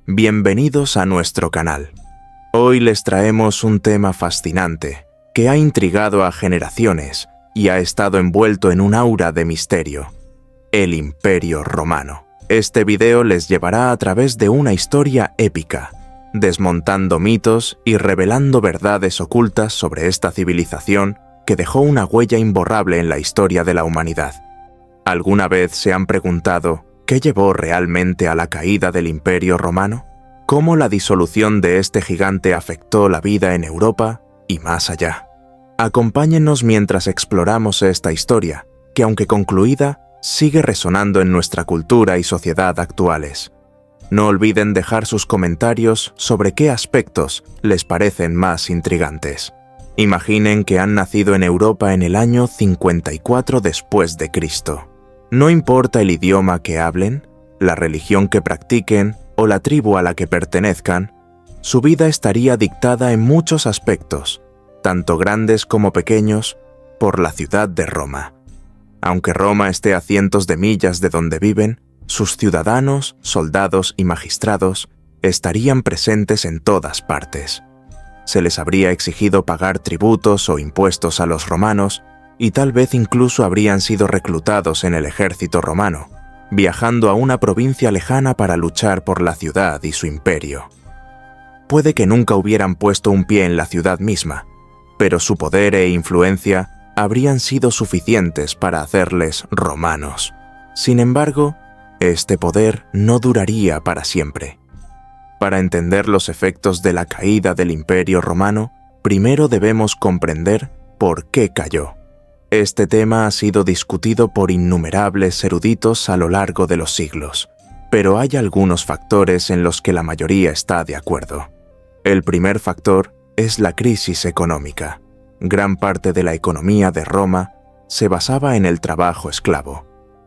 Bienvenidos a nuestro canal. Hoy les traemos un tema fascinante que ha intrigado a generaciones y ha estado envuelto en un aura de misterio: el Imperio Romano. Este video les llevará a través de una historia épica, desmontando mitos y revelando verdades ocultas sobre esta civilización que dejó una huella imborrable en la historia de la humanidad. ¿Alguna vez se han preguntado qué llevó realmente a la caída del Imperio Romano? ¿Cómo la disolución de este gigante afectó la vida en Europa y más allá? Acompáñennos mientras exploramos esta historia, que aunque concluida, sigue resonando en nuestra cultura y sociedad actuales. No olviden dejar sus comentarios sobre qué aspectos les parecen más intrigantes. Imaginen que han nacido en Europa en el año 54 después de Cristo. No importa el idioma que hablen, la religión que practiquen o la tribu a la que pertenezcan, su vida estaría dictada en muchos aspectos, tanto grandes como pequeños, por la ciudad de Roma. Aunque Roma esté a cientos de millas de donde viven, sus ciudadanos, soldados y magistrados estarían presentes en todas partes. Se les habría exigido pagar tributos o impuestos a los romanos, y tal vez incluso habrían sido reclutados en el ejército romano, viajando a una provincia lejana para luchar por la ciudad y su imperio. Puede que nunca hubieran puesto un pie en la ciudad misma, pero su poder e influencia habrían sido suficientes para hacerles romanos. Sin embargo, este poder no duraría para siempre. Para entender los efectos de la caída del Imperio Romano, primero debemos comprender por qué cayó. Este tema ha sido discutido por innumerables eruditos a lo largo de los siglos, pero hay algunos factores en los que la mayoría está de acuerdo. El primer factor es la crisis económica. Gran parte de la economía de Roma se basaba en el trabajo esclavo.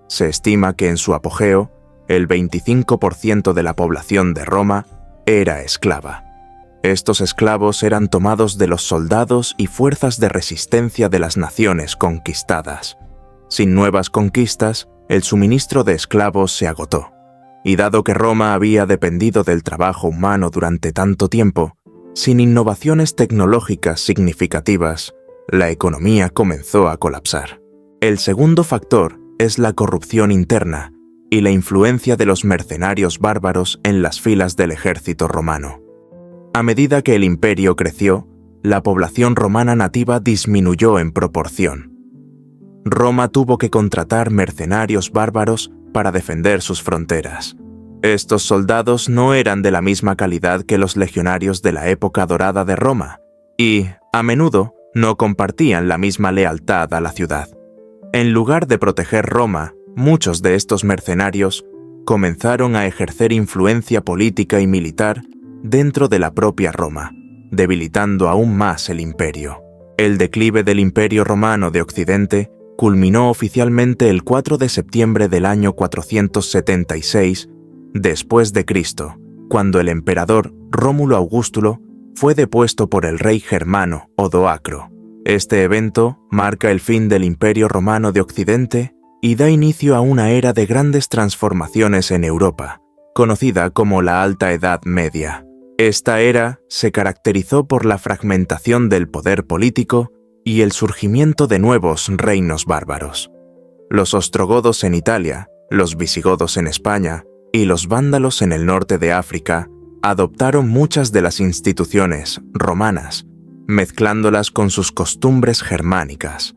Se estima que en su apogeo, el 25% de la población de Roma era esclava. Estos esclavos eran tomados de los soldados y fuerzas de resistencia de las naciones conquistadas. Sin nuevas conquistas, el suministro de esclavos se agotó. Y dado que Roma había dependido del trabajo humano durante tanto tiempo, sin innovaciones tecnológicas significativas, la economía comenzó a colapsar. El segundo factor es la corrupción interna y la influencia de los mercenarios bárbaros en las filas del ejército romano. A medida que el imperio creció, la población romana nativa disminuyó en proporción. Roma tuvo que contratar mercenarios bárbaros para defender sus fronteras. Estos soldados no eran de la misma calidad que los legionarios de la época dorada de Roma, y, a menudo, no compartían la misma lealtad a la ciudad. En lugar de proteger Roma, muchos de estos mercenarios comenzaron a ejercer influencia política y militar dentro de la propia Roma, debilitando aún más el imperio. El declive del Imperio Romano de Occidente culminó oficialmente el 4 de septiembre del año 476 después de Cristo, cuando el emperador Rómulo Augustulo fue depuesto por el rey germano Odoacro. Este evento marca el fin del Imperio Romano de Occidente y da inicio a una era de grandes transformaciones en Europa, conocida como la Alta Edad Media. Esta era se caracterizó por la fragmentación del poder político y el surgimiento de nuevos reinos bárbaros. Los ostrogodos en Italia, los visigodos en España y los vándalos en el norte de África adoptaron muchas de las instituciones romanas, mezclándolas con sus costumbres germánicas.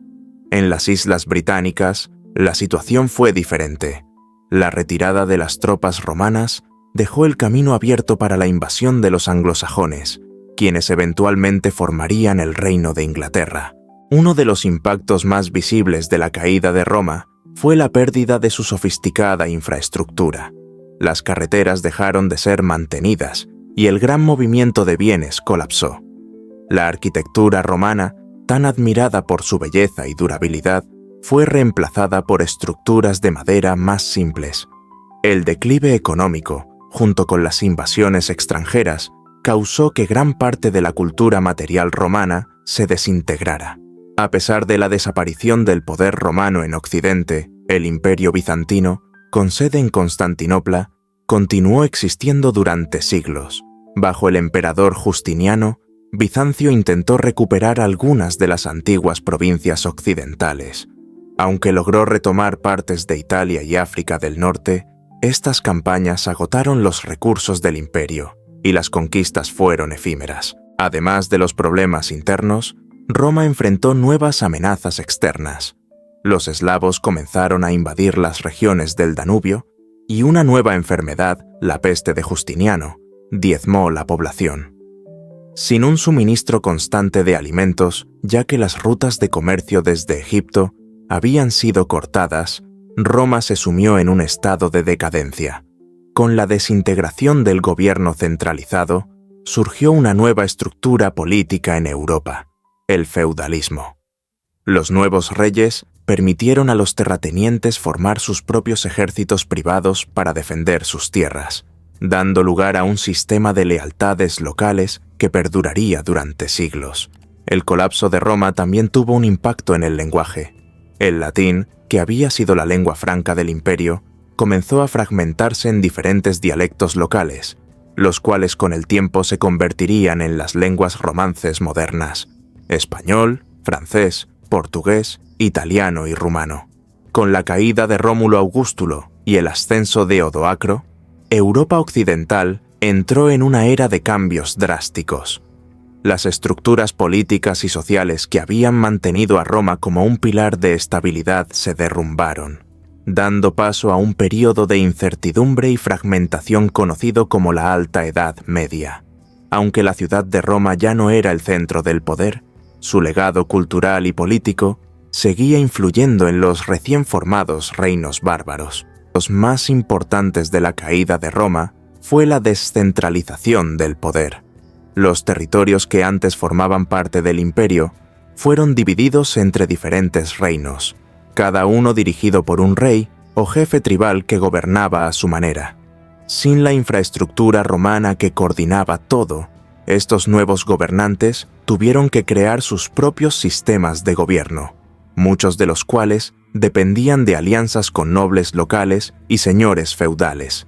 En las Islas Británicas, la situación fue diferente. La retirada de las tropas romanas dejó el camino abierto para la invasión de los anglosajones, quienes eventualmente formarían el Reino de Inglaterra. Uno de los impactos más visibles de la caída de Roma fue la pérdida de su sofisticada infraestructura. Las carreteras dejaron de ser mantenidas y el gran movimiento de bienes colapsó. La arquitectura romana, tan admirada por su belleza y durabilidad, fue reemplazada por estructuras de madera más simples. El declive económico, junto con las invasiones extranjeras, causó que gran parte de la cultura material romana se desintegrara. A pesar de la desaparición del poder romano en Occidente, el Imperio Bizantino, con sede en Constantinopla, continuó existiendo durante siglos. Bajo el emperador Justiniano, Bizancio intentó recuperar algunas de las antiguas provincias occidentales. Aunque logró retomar partes de Italia y África del Norte, estas campañas agotaron los recursos del imperio y las conquistas fueron efímeras. Además de los problemas internos, Roma enfrentó nuevas amenazas externas. Los eslavos comenzaron a invadir las regiones del Danubio y una nueva enfermedad, la peste de Justiniano, diezmó la población. Sin un suministro constante de alimentos, ya que las rutas de comercio desde Egipto habían sido cortadas, Roma se sumió en un estado de decadencia. Con la desintegración del gobierno centralizado, surgió una nueva estructura política en Europa, el feudalismo. Los nuevos reyes permitieron a los terratenientes formar sus propios ejércitos privados para defender sus tierras, dando lugar a un sistema de lealtades locales que perduraría durante siglos. El colapso de Roma también tuvo un impacto en el lenguaje. El latín, que había sido la lengua franca del imperio, comenzó a fragmentarse en diferentes dialectos locales, los cuales con el tiempo se convertirían en las lenguas romances modernas: español, francés, portugués, italiano y rumano. Con la caída de Rómulo Augustulo y el ascenso de Odoacro, Europa occidental entró en una era de cambios drásticos. Las estructuras políticas y sociales que habían mantenido a Roma como un pilar de estabilidad se derrumbaron, dando paso a un período de incertidumbre y fragmentación conocido como la Alta Edad Media. Aunque la ciudad de Roma ya no era el centro del poder, su legado cultural y político seguía influyendo en los recién formados reinos bárbaros. Los más importantes de la caída de Roma fue la descentralización del poder. Los territorios que antes formaban parte del imperio fueron divididos entre diferentes reinos, cada uno dirigido por un rey o jefe tribal que gobernaba a su manera. Sin la infraestructura romana que coordinaba todo, estos nuevos gobernantes tuvieron que crear sus propios sistemas de gobierno, muchos de los cuales dependían de alianzas con nobles locales y señores feudales.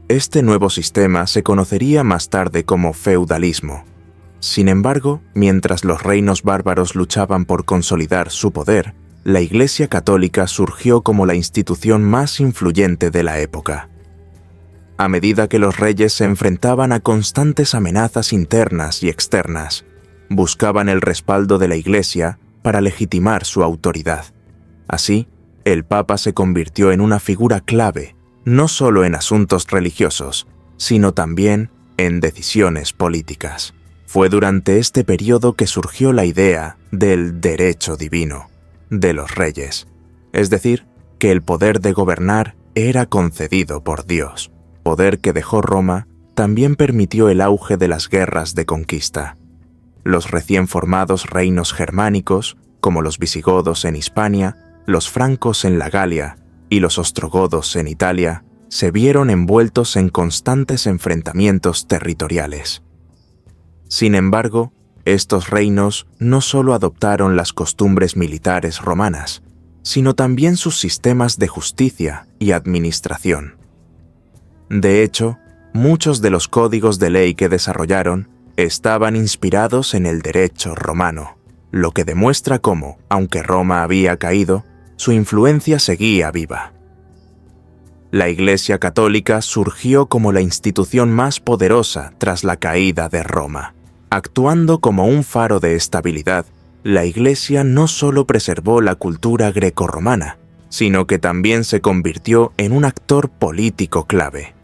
Este nuevo sistema se conocería más tarde como feudalismo. Sin embargo, mientras los reinos bárbaros luchaban por consolidar su poder, la Iglesia Católica surgió como la institución más influyente de la época. A medida que los reyes se enfrentaban a constantes amenazas internas y externas, buscaban el respaldo de la Iglesia para legitimar su autoridad. Así, el Papa se convirtió en una figura clave, no solo en asuntos religiosos, sino también en decisiones políticas. Fue durante este periodo que surgió la idea del derecho divino de los reyes, es decir, que el poder de gobernar era concedido por Dios. Poder que dejó Roma también permitió el auge de las guerras de conquista. Los recién formados reinos germánicos, como los visigodos en Hispania, los francos en la Galia y los ostrogodos en Italia, se vieron envueltos en constantes enfrentamientos territoriales. Sin embargo, estos reinos no solo adoptaron las costumbres militares romanas, sino también sus sistemas de justicia y administración. De hecho, muchos de los códigos de ley que desarrollaron estaban inspirados en el derecho romano, lo que demuestra cómo, aunque Roma había caído, su influencia seguía viva. La Iglesia Católica surgió como la institución más poderosa tras la caída de Roma. Actuando como un faro de estabilidad, la Iglesia no solo preservó la cultura grecorromana, sino que también se convirtió en un actor político clave.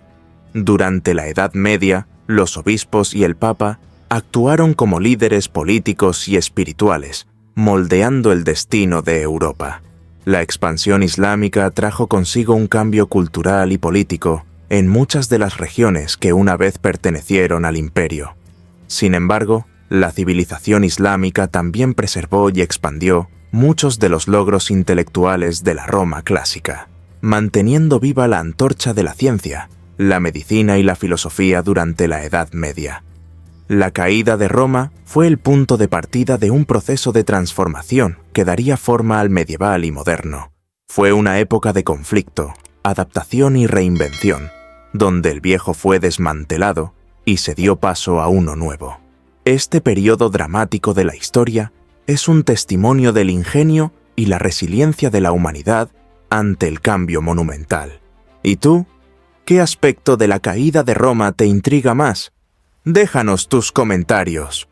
Durante la Edad Media, los obispos y el Papa actuaron como líderes políticos y espirituales, moldeando el destino de Europa. La expansión islámica trajo consigo un cambio cultural y político en muchas de las regiones que una vez pertenecieron al imperio. Sin embargo, la civilización islámica también preservó y expandió muchos de los logros intelectuales de la Roma clásica, manteniendo viva la antorcha de la ciencia, la medicina y la filosofía durante la Edad Media. La caída de Roma fue el punto de partida de un proceso de transformación que daría forma al medieval y moderno. Fue una época de conflicto, adaptación y reinvención, donde el viejo fue desmantelado y se dio paso a uno nuevo. Este periodo dramático de la historia es un testimonio del ingenio y la resiliencia de la humanidad ante el cambio monumental. ¿Y tú? ¿Qué aspecto de la caída de Roma te intriga más? Déjanos tus comentarios.